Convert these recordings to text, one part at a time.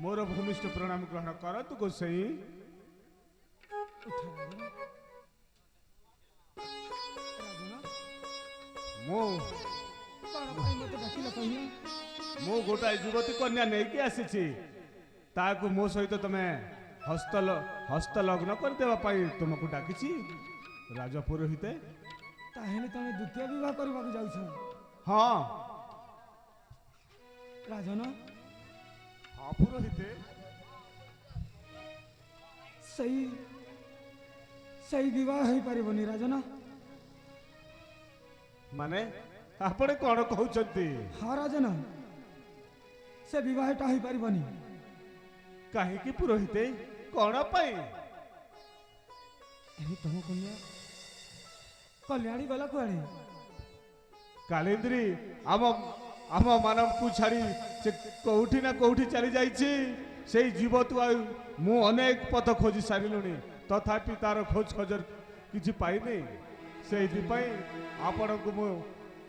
मोर भूमिष्ठ प्रणाम ग्रहण करतु गोसाई। मु गोटाए युवती कन्या नहीं आसी ताकू मो सहित तमे हस्त लग्न कर देवा पाई तुमको डाकिछि राजा पुरोहित। ताहेले तमे द्वितीय विवाह करबा जाउछ? हाँ राजन। हाँ पुरोहित। सही सही विवाह हो पारिबनी राजन। माने आपने कौन कहउछंती? हाँ राजन, से विवाहटा हो पारिबनी। काहे कि पुरोहित कौन पाई? एही तम कन्या कल्याणी गला कुआड़े? कालिंद्री आम आम मानव को छाड़ी से कौठी ना कौठी चली जाइछि। से जीवतु मु अनेक पथ खोजी सारिलुनी तथापि तार खोज खजर किछि पाइनी। से दिपाई आपण को मु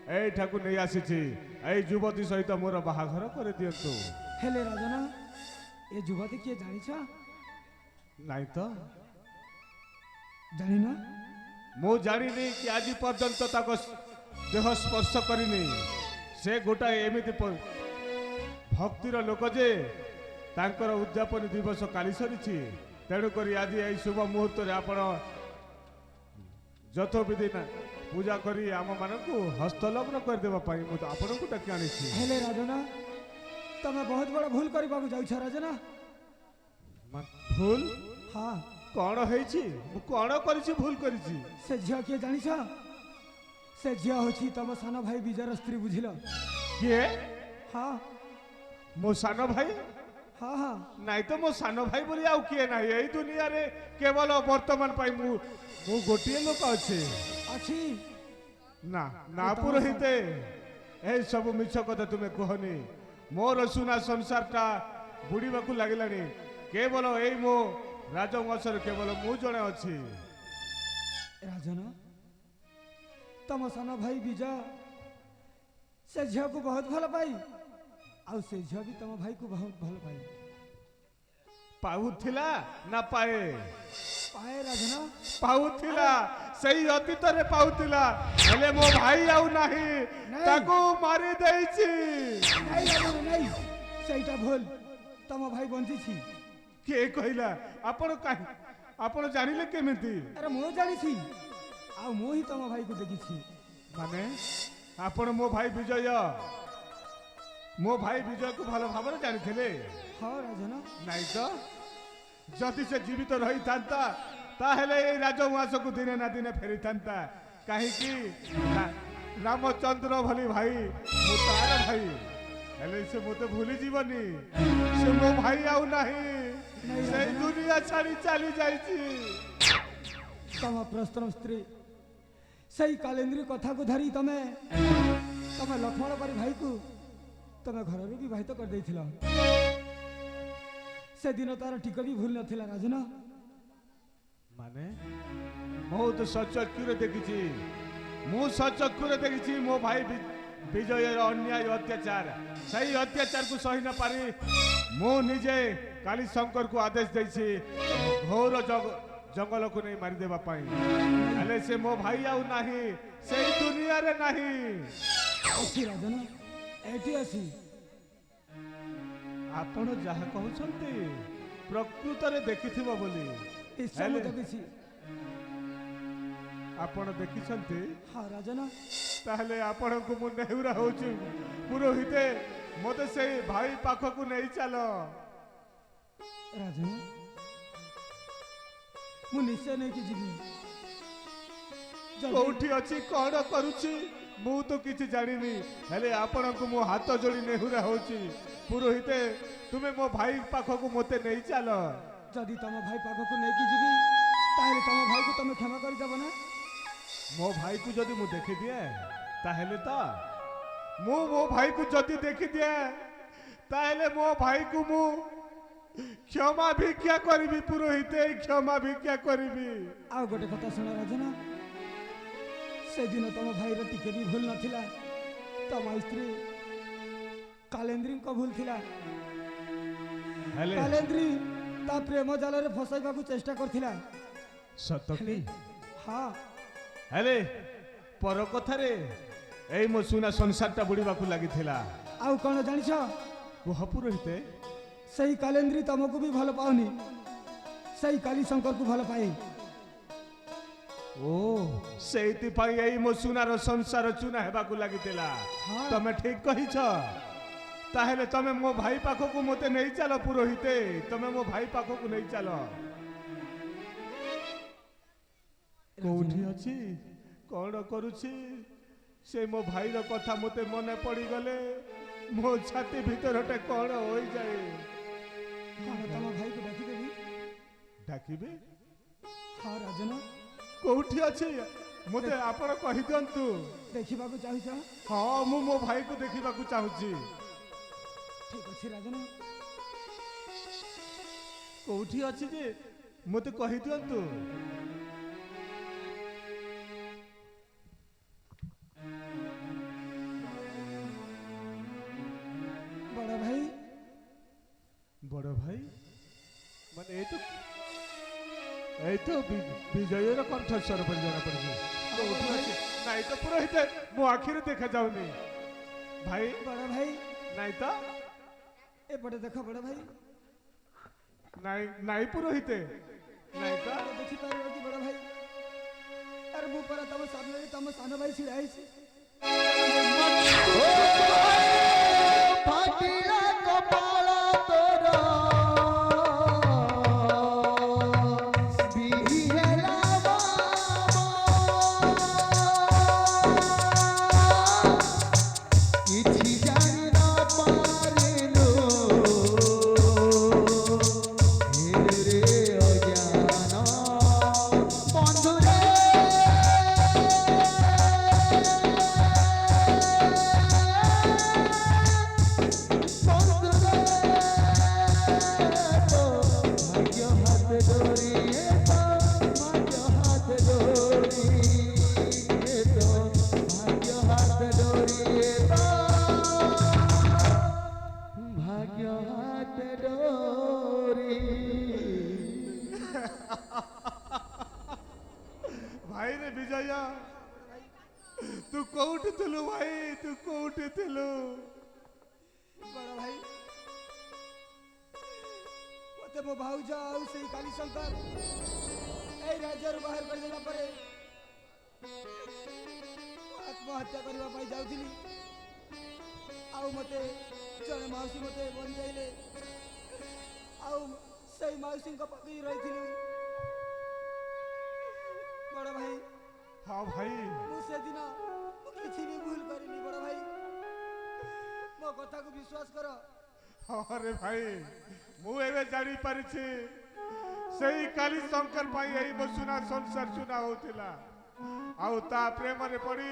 एठाकू नहीं आसीछि। ए युवती सहित मोर बाहाघर कर दियंतु। हेले राजन, ए युवती किए जानिछ? नहीं तो जानिना? मु जानिनी कि आज पर्यंत ताक देह स्पर्श करिनी। से गोटा एमिति भक्तिर लोक जे तांकर उद्यापन दिवस काली सरीछि। तेणुक आज यही शुभ मुहूर्त आपण जथोविधि पूजा करी आम मानकु हस्तलग्न कर देबा पाई मु आपण को डाकी आनिछि। हेले राजना, तमे बहुत बड़ा भूल करबा जाउछ राजना। भूल? हाँ। कौन होइछि? मु कौन करिछि भूल करिछि? से झिया किए जानिछ? से झिया होछि तम सान भाई विजयर स्त्री बुझिल? किए? हाँ मो सान भाई? हाँ हाँ। नहीं तो मो सान भाई बोली आउ किए ना यही दुनिया रे केवल वर्तमान पाई मु गोटिए लोक अछि। अछि ना ना पुरोहित, ए सब मिछ कथा तुमे कहनी। मोर सुना संसारटा बुड़ीबाकू लागिलानी। केवल एई मो राजवंशर केवल मु जणे अछि। राजन, तम सान भाई विजय से झिया को बहुत भल पाई आउ से झिया भी तम भाई को बहुत भल पाई। पाउथिला ना पाए? पाए राजना। पाउथिला, सही अतीत रे पाउथिला। हेले मो भाई आउ नाही, ताको मारी देइछि। नहीं राजन नहीं, सेटा भूल। तम भाई बंची छी। के कहिला? आपण काहे आपण जानिले केमिति? अरे मो जानी छी आ मो ही तम भाई को देखि छी। माने आपण मो भाई विजय, मो भाई विजय को भलो भाबरे जानिथिले? हाँ राजना। नहीं तो जदि से जीवित रही थांता ताहेले ए राजवंश को दिने ना दिने फेरी थांता। काहे कि रामचंद्र भली भाई मु तार भाई। हेले से मते भूली जीवनी। से मो भाई आउ नाही, से दुनिया छाड़ी चली जाइछि। तम प्रस्तम स्त्री सही कालेंद्री कथा को धरी तमे लक्ष्मण परी भाई को तमे घर रे विवाहित कर देथिल। से दिन तार टिक भी भूल नथिला राजना। माने बहुत सचक्षुरे देखिछि, मु सचक्षुरे देखिछि मो भाई विजयर अन्याय अत्याचार। सही अत्याचार को सही न पारी मु निजे काली शंकर को आदेश देछि घोर जंगल को नहीं मारी देबा पाई। हेले से मो भाई आउ नाही, सही दुनिया रे नाही। अछि राजना, एठी अछि। आपण जहा कहउछंती प्रकृत रे देखिथिबो बोली। इच्छा मु देखिछि। आपण देखिछंती? हाँ राजना। ताहले आपण को मु नेहुरा होछु पुरोहित, मते से भाई पाख को नहीं चलो। राजना मु निश्चय नहीं कि जीवी। कोठी अछि कोन करूछि मु तो किछि जानिनी। हेले आपण को मु हाथ जोड़ी नेहुरा होछि पुरोहित, तुमे मो भाई पाख को मते नहीं चलो। जदि तम भाई पाख को नहीं कि जीवी ताहेले तम भाई को तमे क्षमा कर देबो ना? मो भाई को जदि मु देखि दिए ताहेले ता मो भाई को जदि देखि दिए ताहेले मो भाई को मु क्षमा भिक्षा करिबी पुरोहित, क्षमा भिक्षा करिबी। आ गोटे कथा सुन राजना, से दिन तम भाई रो टिके भी भूल नथिला। तम स्त्री कालेंद्री को भूल थिला। ହେଲେ କାଲେନ୍ଦ୍ରୀ ତା ପ୍ରେମ ଜାଲରେ ଫସାଇବାକୁ ଚେଷ୍ଟା କରିଥିଲା। ସତ କି? ହଁ ହେଲେ ପର କଥାରେ ଏଇ ମୋ ସୁନା ସଂସାରଟା ବୁଡ଼ିବାକୁ ଲାଗିଥିଲା। ଆଉ କ'ଣ ଜାଣିଛ, କୁହ ପୁରୋହିତ। ସେଇ କାଲେନ୍ଦ୍ରୀ ତମକୁ ବି ଭଲ ପାଉନି, ସେଇ କାলীଶଙ୍କରକୁ ଭଲ ପାଏ। ଓ ସେଇଥିପାଇଁ ଏଇ ମୋ ସୁନାର ସଂସାର ଚୁନା ହେବାକୁ ଲାଗିଥିଲା। ହଁ। ତମେ ଠିକ କହିଛ। ତାହେଲେ ତମେ ମୋ ଭାଇ ପାଖକୁ ମତେ ନେଇ ଚାଲ ପୁରୋହିତ, ତମେ ମୋ ଭାଇ ପାଖକୁ ନେଇ ଚାଲ। କୋଉଠି ଅଛି, କଣ କରୁଛି, ସେ ମୋ ଭାଇର କଥା ମତେ ମନେ ପଡ଼ିଗଲେ ମୋ ଛାତି ଭିତରଟେ କଣ ହୋଇଯାଏ। କ'ଣ ତମ ଭାଇକୁ ଡାକିଦେବି? ଡାକିବେ? ହଁ ରାଜନ, କୋଉଠି ଅଛି ମତେ ଆପଣ କହିଦିଅନ୍ତୁ। ଦେଖିବାକୁ ଚାହୁଁଛ? ହଁ ମୁଁ ମୋ ଭାଇକୁ ଦେଖିବାକୁ ଚାହୁଁଛି। ଠିକ ଅଛି ରାଜନ, କୋଉଠି ଅଛି ଯେ ମତେ କହିଦିଅନ୍ତୁ। ବଡ଼ ଭାଇ। ବଡ଼ ଭାଇ ମାନେ এই তো বিজয়ের কণ্ঠস্বর পরি জনা পড়ছে। কোଉଠି ଅଛି? ନାଇଁ ତ ପୁରୋହିତ, ମୋ ଆଖିରେ ଦେଖା ଯାଉନି। ଭାଇ ବଡ଼ ଭାଇ ନାଇଁ ତ, ଏପଟେ ଦେଖ ବଡ଼ ଭାଇ। ନାଇଁ ନାଇଁ ପୁରୋହିତ, ନାଇଁ ତ। ଦେଖିପାରିବ କି ବଡ଼ ଭାଇ? ଆରେ ମୁଁ ପରା ତମ ସାମ୍ନାରେ ତମ ସାନ ଭାଇ ଛିଡ଼ା ହେଇଛି। फाटिला कपाल तोर बिहेला किछि जानि न पारिलो रे अज्ञान बंधु रे ଭାଇ ରେ ବିଜୟ, ତୁ କୋଉଠି ଥିଲୁ ଭାଇ, ତୁ କୋଉଠି ଥିଲୁ? ବଡ଼ ଭାଇ, ମତେ ମୋ ଭାଉଜ ଆଉ ସେଇ କାলীଶଙ୍କର ଏଇ ରାଜ୍ୟରୁ ବାହାର କରିଦେଲା ପରେ ଆତ୍ମହତ୍ୟା କରିବା ପାଇଁ ଯାଉଥିଲି। ଆଉ ମତେ ଜଣେ ମାଉସୀ ମତେ ବଞ୍ଚାଇଲେ, ଆଉ ସେଇ ମାଉସୀଙ୍କ ପାଖରେ ରହିଥିଲି। ବଡ଼ ଭାଇ, ହଁ ଭାଇ, ମୁଁ ସେଦିନ କିଛି ବି ଭୁଲ କରିନି। ବଡ଼ ଭାଇ, ମୋ କଥାକୁ ବିଶ୍ୱାସ କର। ହଁ ରେ ଭାଇ, ମୁଁ ଏବେ ଜାଣିପାରିଛି ସେଇ କାলীଶଙ୍କର ପାଇଁ ଏଇ ମୋ ସୁନା ସଂସାର ଚୁନା ହଉଥିଲା। ଆଉ ତା ପ୍ରେମରେ ପଡ଼ି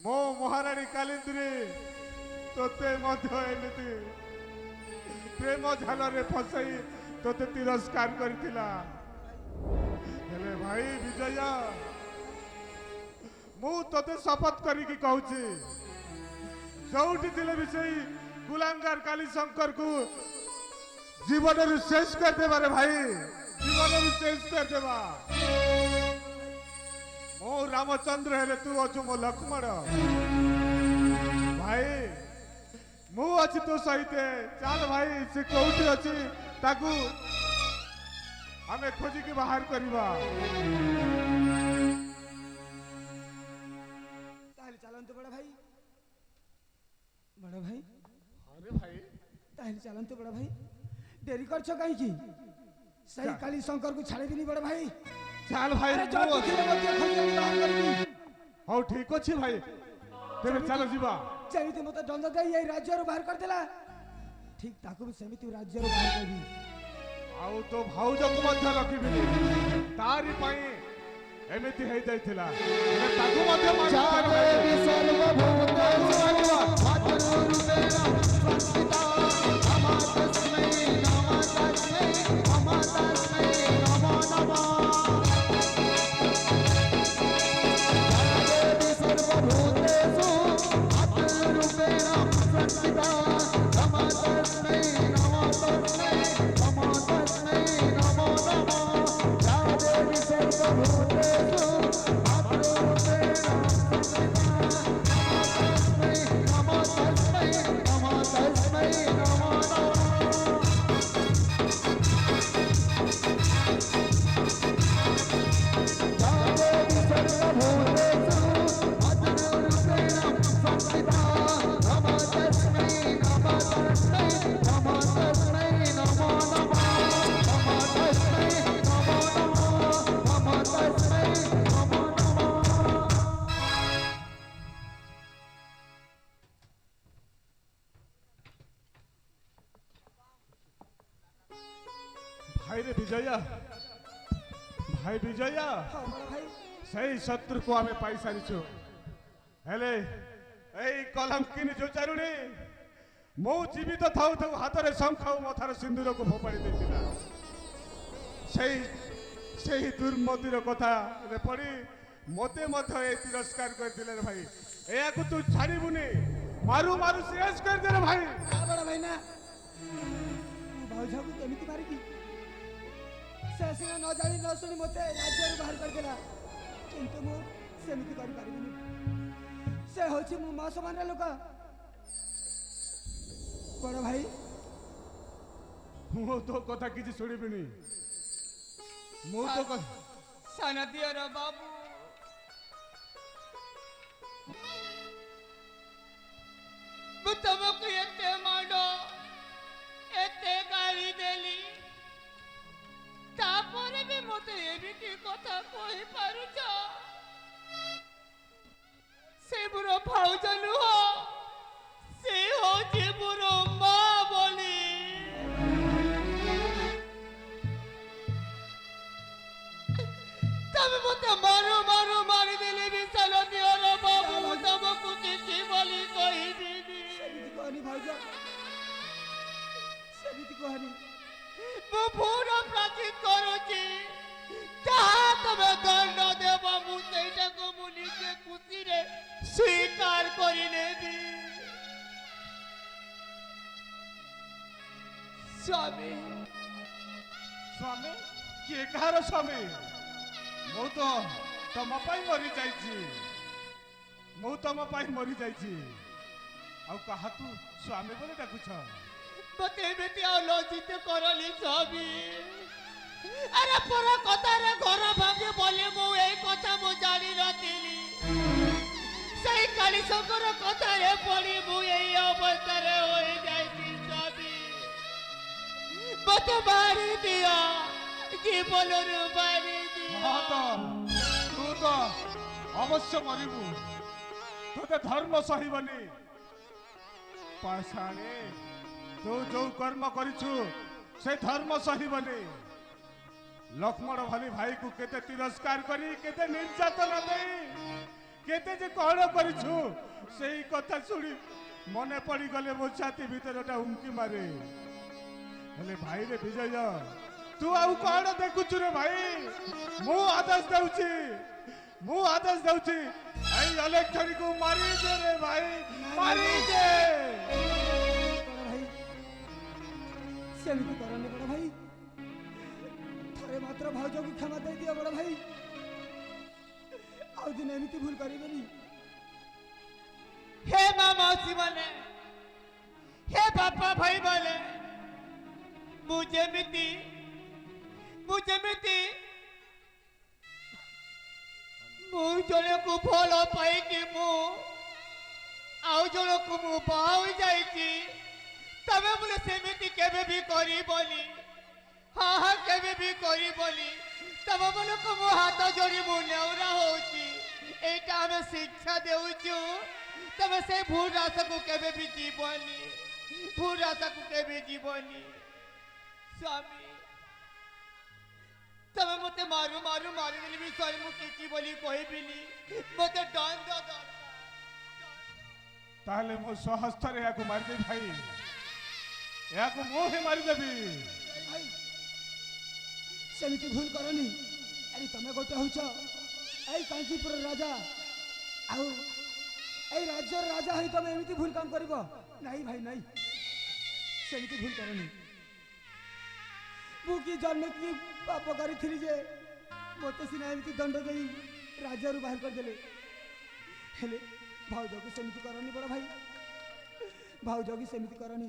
ମୋ ମହାରାଣୀ କାଲିନ୍ଦ୍ରୀ ତୋତେ ମଧ୍ୟ ଏମିତି ପ୍ରେମ ଝାଲରେ ଫସାଇ ତୋତେ ତିରସ୍କାର କରିଥିଲା। ହେଲେ ଭାଇ ବିଜୟ, ମୁଁ ତୋତେ ଶପଥ କରିକି କହୁଛି, ଯୋଉଠି ଥିଲେ ବି ସେଇ କୁଲାଙ୍ଗାର କାলীଶଙ୍କରକୁ ଜୀବନରୁ ଶେଷ କରିଦେବାରେ ଭାଇ, ଜୀବନରୁ ଶେଷ କରିଦେବା। ମୋ ରାମଚନ୍ଦ୍ର ହେଲେ ତୁ ଅଛୁ ମୋ ଲକ୍ଷ୍ମଣ। ଭାଇ ମୁଁ ଅଛି ତୋ ସହିତ, ଚାଲ ଭାଇ, ସେ କୋଉଠି ଅଛି ତାକୁ ଆମେ ଖୋଜିକି ବାହାର କରିବା। ତାହେଲେ ଚାଲନ୍ତୁ ବଡ଼ ଭାଇ। ବଡ଼ ଭାଇ, ଆରେ ଭାଇ, ତାହେଲେ ଚାଲନ୍ତୁ ବଡ଼ ଭାଇ। ଡେରି କରୁଛ କାହିଁକି? ସେଇ କାলীଶଙ୍କରକୁ ଛାଡ଼ିବିନି ବଡ଼ ଭାଇ। ଚାଲ ଭାଇ, ଆରେ ଯୋଉଠି ଥିଲେ ମଧ୍ୟ ଖୋଜିବାକୁ ବାହାର କରିବି। ହଉ ଠିକ ଅଛି ଭାଇ, ତେବେ ଚାଲ ଯିବା। ଯେମିତି ମତେ ଦଣ୍ଡ ଦେଇ ଏଇ ରାଜ୍ୟରୁ ବାହାର କରିଦେଲା, ଠିକ ତାକୁ ବି ସେମିତି ରାଜ୍ୟରୁ ବାହାର କରିବି। ଆଉ ତୋ ଭାଉଜକୁ ମଧ୍ୟ ରଖିବିନି, ତାରି ପାଇଁ ଏମିତି ହେଇଯାଇଥିଲା। ହେଲେ ତାକୁ ମଧ୍ୟ ମାରିପାରିବା ଭାଇ। सर्वभूतेषु विजय भाई विजय हाँ बड़ भाई सही शत्रु को आमे पाई सारिछु हेले एई कलम किन जो चारुणी मो जीवित थाउ थाउ हातरे शंख और मथार सिंदूर को फोपाड़ी देतिला सही दुर्मतिर कथा रे पड़ी मते मथे ए तिरस्कार कर दिले रे भाई एया को तू छाड़ीबुनी मारू मारू शेष कर दे रे भाई हाँ बड़ भाई ना भाउजा को केमिति मारिकी से सिना न जानी न सुनी मते राज्य बाहर कर देला किंतु मु सेमिति करि पारिबिनी से होछि मु मा समान लोक बड़ भाई मो तो कथा किछि सुनिबिनी मो तो कथा साना दियर बाबू ମୁଁ ତମକୁ ଏତେ ମାଡ଼ ଏତେ ଗାଳି ଦେଲି ତାପରେ ବି ମୋତେ ଏମିତି କଥା କହିପାରୁଛ ସେ ମୋର ଭାଉଜ ନୁହଁ ସେ ହଉଛି ମୋର ମା ବୋଲି ତମେ ମୋତେ ମାରୁ ମାରୁ ମାରିଦେଲେ ବି ସାନ ଦିଅର ବାବୁ ମୁଁ ତମକୁ କିଛି ବୋଲି କହିବିନି ସେମିତି କହନି ଭାଉଜ ସେମିତି କହନି ମୁଁ ପୁରା ପ୍ରାଚୀନ କରୁଛି ଯାହା ତମେ ଦଣ୍ଡ ଦେବ ମୁଁ ସେଇଟାକୁ ମୁଁ ନିଜେ ଖୁସିରେ ସ୍ୱୀକାର କରିନେବି ସ୍ୱାମୀ स्वामी किए कहार स्वामी मु तो तम पाई मरी जाइछि मु तम पाई मरी जाइछि आ काहाकू स्वामी बोले डाकुछ मते एମିତି ଆଉ ଲଜ୍ଜିତ କରଲି ସ୍ୱାମୀ ଆରେ ପର କଥାରେ ଘର ଭାଙ୍ଗି ବୋଲି ମୁଁ ଏଇ କଥା ମୁଁ ଜାଣିନଥିଲି ସେଇ କାଳିଶଙ୍କର କଥାରେ ପଡ଼ି ମୁଁ ଏଇ ଅବସ୍ଥାରେ ହୋଇଯାଇଛି ସ୍ୱାମୀ ମତେ ମାରି ଦିଅ ଜୀବନରୁ ମାରି हाँ ଦିଅ तो तू तो अवश्य मरिबू तोते धर्म सहिबनी पाषाणे तू जो कर्म करिछु से धर्म सहिबनी लक्ष्मण भली भाई को केते तिरस्कार करी केते निर्यातना देई केते जे कण करिछु सेही कथा सुनी मने पड़ी गले मो छाती भीतरटा उंकी मारे हेले भाई रे विजय तू आउ कण देखुछु रे भाई मु आदेश दउछि आई इलेक्ट्रिक को मारी दे रे भाई मारी दे बड़ भाई सेମିତି କରନି ବଡ଼ ଭାଇ ଥରେ ମାତ୍ର ଭାଉଜକୁ କ୍ଷମା ଦେଇଦିଅ ବଡ଼ ଭାଇ ଆଉ ଦିନ ଏମିତି ଭୁଲ କରିବେନି हे माँ मौसी माने हे बापा भाई माने मुझे मिती मु जने को भल पाई कि मु आउ जने को मु बाहु जाईची तबे बोले सेमिति केबे भी करी बोली हाँ हाँ केबे भी करी बोली तबे बोले को मु हाथ जोड़ी मु नेउरा होची एटा हमें शिक्षा देउछु तबे से भूल रास्ता को केबे भी जीवनी भूल रास्ता को केबे जीवनी स्वामी तबे मते मारू मारू मारी देली भी सॉरी मु किछि बोली कहबिनी मते दंड दरकार ताहले मो सहस्तर याको मार दे भाई याको मोहे मारी देबी ଭାଇ ସେମିତି ଭୁଲ କରନି ଆରେ ତମେ ଗୋଟେ ହଉଛ ଏଇ କାଞ୍ଚିପୁର ରାଜା ଆଉ ଏଇ ରାଜ୍ୟର ରାଜା ହେଇ ତମେ ଏମିତି ଭୁଲ କାମ କରିବ ନାଇଁ ଭାଇ ନାଇଁ ସେମିତି ଭୁଲ କରନି ମୁଁ କି ଜନ୍ମ କି ପାପ କରିଥିଲି ଯେ ମୋତେ ସିନା ଏମିତି ଦଣ୍ଡ ଦେଇ ରାଜ୍ୟରୁ ବାହାର କରିଦେଲେ ହେଲେ ଭାଉଜକୁ ସେମିତି କରନି ବଡ଼ ଭାଇ ଭାଉଜକୁ ସେମିତି କରନି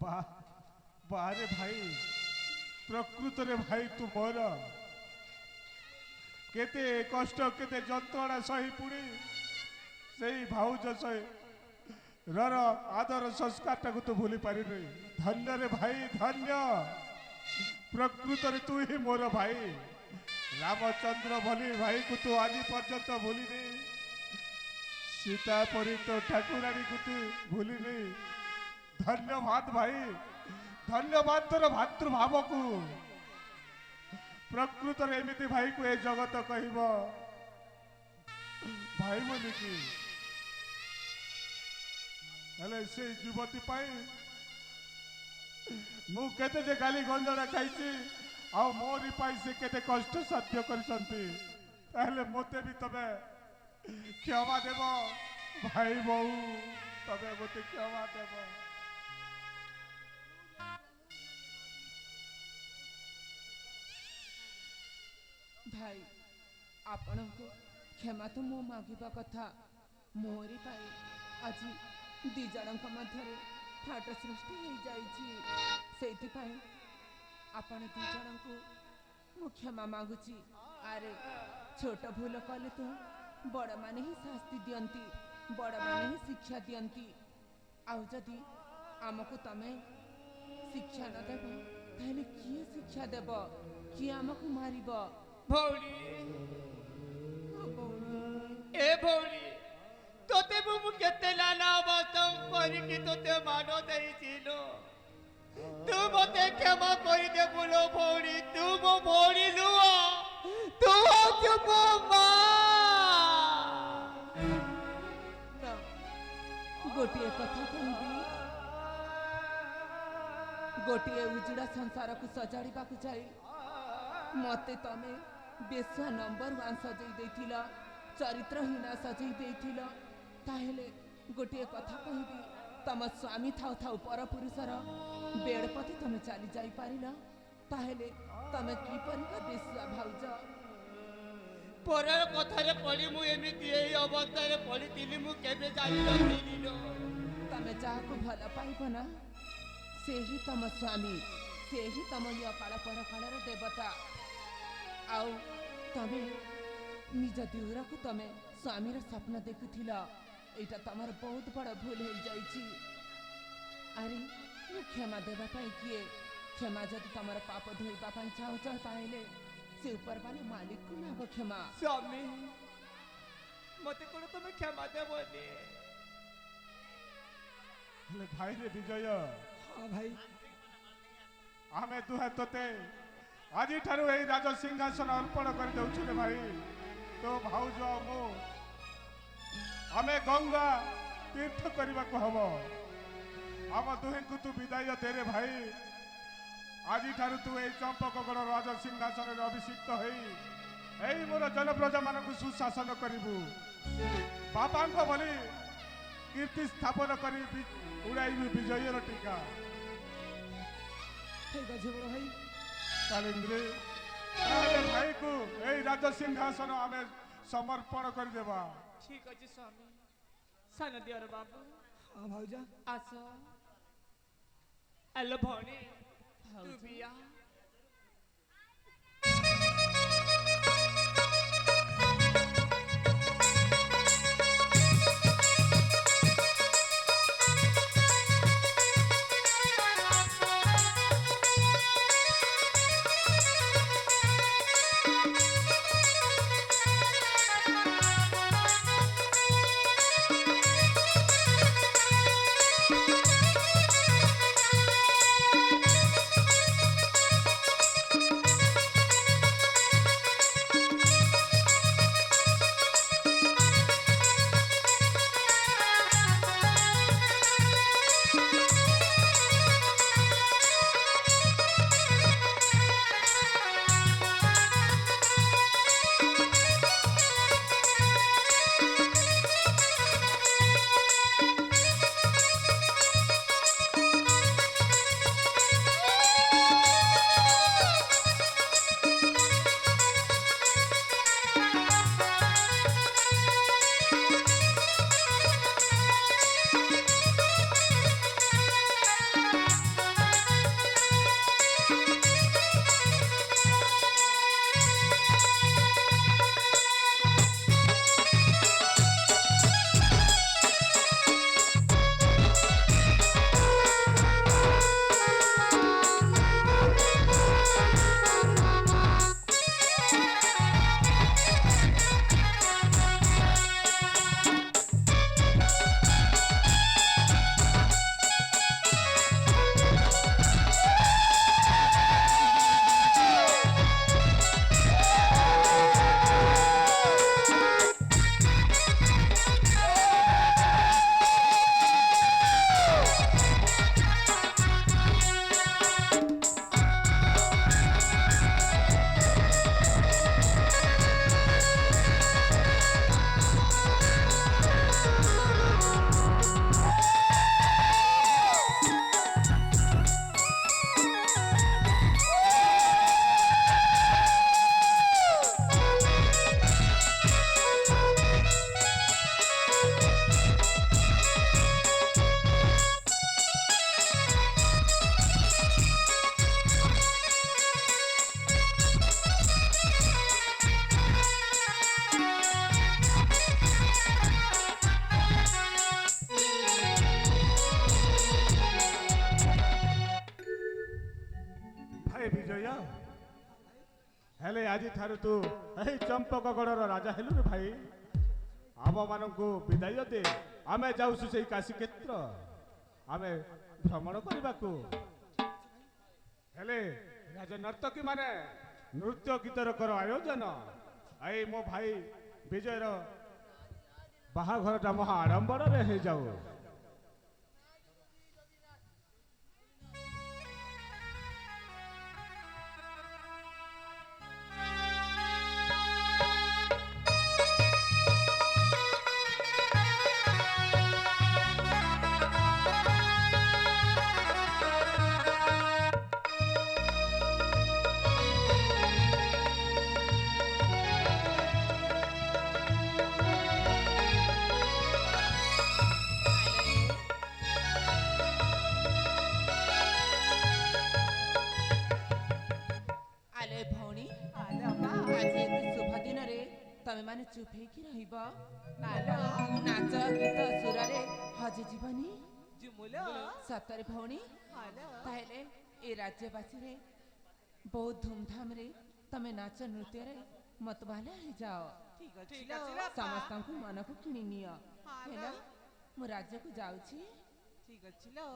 बा बारे भाई प्रकृत रे भाई तू मोर केते कष्ट केते जंत्रणा सही पुड़ी सेही भाउज सही रर आदर संस्कार टाकू तू भूली पारि नहीं धन्य रे भाई धन्य प्रकृत रे तू ही मोर भाई रामचंद्र भली भाई को तू आज पर्यंत भूली नहीं सीता परी तो ठाकुरानी को तू भूली नहीं धन्यवाद भाई धन्यवाद तोर भातृभाव को ପ୍ରକୃତରେ ଏମିତି ଭାଇକୁ ଏ ଜଗତ କହିବ ଭାଇ ବୋଲିକି। ହେଲେ ସେ ଯୁବତୀ ପାଇଁ ମୁଁ କେତେ ଯେ ଗାଲି ଗଞ୍ଜଣା ଖାଇଛି, ଆଉ ମୋରି ପାଇଁ ସେ କେତେ କଷ୍ଟ ସାଧ୍ୟ କରିଛନ୍ତି। ତାହେଲେ ମୋତେ ବି ତମେ କ୍ଷମା ଦେବ ଭାଇ ବୋଉ, ତମେ ମୋତେ କ୍ଷମା ଦେବ। ଭାଇ ଆପଣଙ୍କୁ କ୍ଷମା ତ ମୁଁ ମାଗିବା କଥା। ମୋରି ପାଇଁ ଆଜି ଦି ଜଣଙ୍କ ମଧ୍ୟରେ ଫାଟ ସୃଷ୍ଟି ହେଇଯାଇଛି। ସେଇଥିପାଇଁ ଆପଣ ଦି ଜଣଙ୍କୁ ମୁଁ କ୍ଷମା ମାଗୁଛି। ଆରେ ଛୋଟ ଭୁଲ କଲେ ତ ବଡ଼ମାନେ ହିଁ ଶାସ୍ତି ଦିଅନ୍ତି, ବଡ଼ମାନେ ହିଁ ଶିକ୍ଷା ଦିଅନ୍ତି। ଆଉ ଯଦି ଆମକୁ ତମେ ଶିକ୍ଷା ନ ଦେବ ତାହେଲେ କିଏ ଶିକ୍ଷା ଦେବ? କିଏ ଆମକୁ ମାରିବ? ଭଉଣୀ, ଭଉଣୀ ଏ ଭଉଣୀ, ତୋତେ ମୁଁ କେତେ ନାନା ଅବସ୍ଥା କରିକି ତୋତେ ମାନ ଦେଇଥିଲୁ। ତୁ ମତେ କ୍ଷମା କରିଦେବୁ ଲୋ ଭଉଣୀ। ତୁ ମୋ ଭଉଣୀ ନୁହଁ, ତୁ ହଉଛୁ ମୋ ମା। ନା, ଗୋଟିଏ କଥା କହିବି, ଗୋଟିଏ ଉଜୁଡ଼ା ସଂସାରକୁ ସଜାଡ଼ିବାକୁ ଯାଇ ମତେ ତମେ ବେଶ୍ୟା ନମ୍ବର 1 ସଜେଇ ଦେଇଥିଲ, ଚରିତ୍ରହୀନା ସଜେଇ ଦେଇଥିଲ। ତାହେଲେ ଗୋଟିଏ କଥା କହିବି, ତମ ସ୍ୱାମୀ ଥାଉ ଥାଉ ପରପୁରୁଷର ବେଡ଼ ପଥେ ତମେ ଚାଲି ଯାଇପାରିଲ, ତାହେଲେ ତମେ କିପରିକା ବେଶ୍ୟା ଭାଉଜ? ପରର କଥାରେ ପଡ଼ି ମୁଁ ଏମିତି ଏଇ ଅବସ୍ଥାରେ ପଡ଼ିଥିଲି ମୁଁ କେବେ ଜାଣିନଥିଲି ଲୋ। ତମେ ଯାହାକୁ ଭଲ ପାଇବ ନା, ସେ ହିଁ ତମ ସ୍ୱାମୀ, ସେ ହିଁ ତମ ଅକାଳ ପରକାଳର ଦେବତା। ଆଉ ତମେ ନିଜ ଦେଉରକୁ ତମେ ସ୍ୱାମୀର ସ୍ୱପ୍ନ ଦେଖୁଥିଲ। ଏଇଟା ତମର ବହୁତ ବଡ଼ ଭୁଲ ହେଇଯାଇଛି। ଆରେ ମୁଁ କ୍ଷମା ଦେବା ପାଇଁ କିଏ? କ୍ଷମା ଯଦି ତମର ପାପ ଧୋଇବା ପାଇଁ ଚାହୁଁଛ ତାହେଲେ ସେ ଉପରବାଲା ମାଲିକକୁ ମାଗ କ୍ଷମା। ସ୍ୱାମୀ, ମତେ କ'ଣ ତମେ କ୍ଷମା ଦେବନି? ହେଲେ ଭାଇରେ ବିଜୟ, ହଁ ଭାଇ, ଆମେ ଦୁହେଁ ତୋତେ ଆଜିଠାରୁ ଏଇ ରାଜ ସିଂହାସନ ଅର୍ପଣ କରିଦେଉଛୁ ରେ ଭାଇ। ତୋ ଭାଉଜ ଆଉ ମୁଁ ଆମେ ଗଙ୍ଗା ତୀର୍ଥ କରିବାକୁ ହବ। ଆମ ଦୁହିଁଙ୍କୁ ତୁ ବିଦାୟ ଦେରେ ଭାଇ। ଆଜିଠାରୁ ତୁ ଏଇ ଚମ୍ପକଗଡ଼ ରାଜ ସିଂହାସନରେ ଅଭିଷିକ୍ତ ହୋଇ ଏଇ ମୋର ଜନପ୍ରଜାମାନଙ୍କୁ ସୁଶାସନ କରିବୁ। ବାପାଙ୍କ ଭଳି କୀର୍ତ୍ତି ସ୍ଥାପନ କରି ଉଡ଼ାଇବୁ ବିଜୟର ଟୀକା। ଠିକ ଅଛି ବଡ଼ ଭାଇ। କାଳିନ୍ଦ୍ରୀ, ତାହେଲେ ଭାଇକୁ ଏଇ ରାଜ ସିଂହାସନ ଆମେ ସମର୍ପଣ କରିଦେବା। ଠିକ ଅଛି ସ୍ୱାମୀ। ସାନ ଦିଅର ବାବୁ, ହଁ ଭାଉଜ, ଆସ। ଆଲୋ ଭଉଣୀ, ତୁ ବି ଆ। ହେଲେ ଆଜି ଠାରୁ ତୁ ଏହି ଚମ୍ପକଗଡ଼ର ରାଜା ହେଲୁ ରେ ଭାଇ। ଆମମାନଙ୍କୁ ବିଦାୟ ଦେ, ଆମେ ଯାଉଛୁ ସେଇ କାଶୀକ୍ଷେତ୍ର, ଆମେ ଭ୍ରମଣ କରିବାକୁ। ହେଲେ ରାଜନର୍ତ୍ତକୀ ମାନେ ନୃତ୍ୟ ଗୀତର କର ଆୟୋଜନ। ଏଇ ମୋ ଭାଇ ବିଜୟର ବାହାଘରଟା ମହା ଆଡମ୍ବରରେ ହେଇଯାଉ। ଆଲେ ଭଉଣୀ, ଆଜି ଏତେ ଶୁଭ ଦିନରେ ତମେ ମାନେ ଚୁପ ହେଇକି ରହିବ? ନାଚ ଗୀତ ସୁରରେ ହଜିଯିବନି? ସତରେ ଭଉଣୀ? ତାହେଲେ ଏ ରାଜ୍ୟବାସୀରେ ବହୁତ ଧୁମଧାମରେ ତମେ ନାଚ ନୃତ୍ୟରେ ମତବାଲା ହେଇଯାଅ। ସମସ୍ତଙ୍କୁ ମନକୁ କିଣି ନିଅ। ହେଲା, ମୁଁ ରାଜ୍ୟକୁ ଯାଉଛି। ଠିକ ଅଛି ଲୋ।